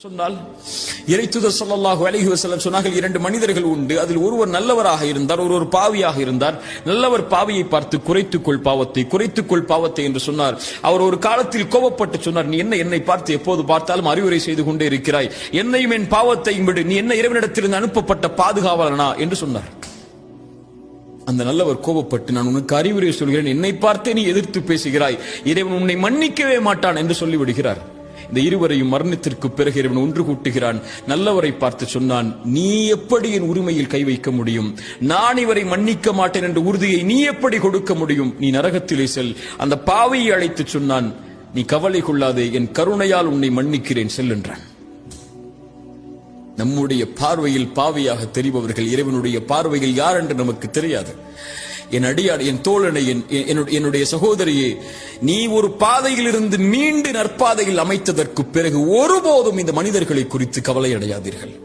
சொன்னால் இறைத்தூதர் ஸல்லல்லாஹு அலைஹி வஸல்லம் சொன்னார்கள், இரண்டு மனிதர்கள் உண்டு, அதில் ஒருவர் நல்லவராக இருந்தார், ஒருவர் பாவியாக இருந்தார். நல்லவர் பாவியை பார்த்து குறைத்துக்கொள் பாவத்தை என்று சொன்னார். அவர் ஒரு காலத்தில் கோபப்பட்டு சொன்னார், நீ என்னை பார்த்து எப்போது பார்த்தாலும் அறிவுரை செய்து கொண்டே இருக்கிறாய், என்னையும் என் பாவத்தையும் விடு, நீ என்ன இறைவனிடத்திலிருந்து அனுப்பப்பட்ட பாதுகாவலனா என்று சொன்னார். அந்த நல்லவர் கோபப்பட்டு, நான் உனக்கு அறிவுரை சொல்கிறேன், என்னை பார்த்தே நீ எதிர்த்து பேசுகிறாய், இறைவன் உன்னை மன்னிக்கவே மாட்டான் என்று சொல்லிவிடுகிறார். இந்த இருவரையும் மரணத்திற்கு பிறகு இறைவன் ஒன்று கூட்டுகிறான். நல்லவரை பார்த்து சொன்னான், நீ எப்படி என் உரிமையில் கை வைக்க முடியும்? நான் இவரை மன்னிக்க மாட்டேன் என்ற உறுதியை நீ எப்படி கொடுக்க முடியும்? நீ நரகத்திலே செல். அந்த பாவியை அழைத்து சொன்னான், நீ கவலை கொள்ளாதே, என் கருணையால் உன்னை மன்னிக்கிறேன், செல் என்றான். நம்முடைய பார்வையில் பாவியாக தெரிபவர்கள் இறைவனுடைய பார்வையில் யார் என்று நமக்கு தெரியாது. என் அடியார், என் தோழனை, என்னுடைய சகோதரியே, நீ ஒரு பாதையில் இருந்து மீண்டு நற்பாதையில் அமைத்ததற்கு பிறகு ஒருபோதும் இந்த மனிதர்களை குறித்து கவலை அடையாதீர்கள்.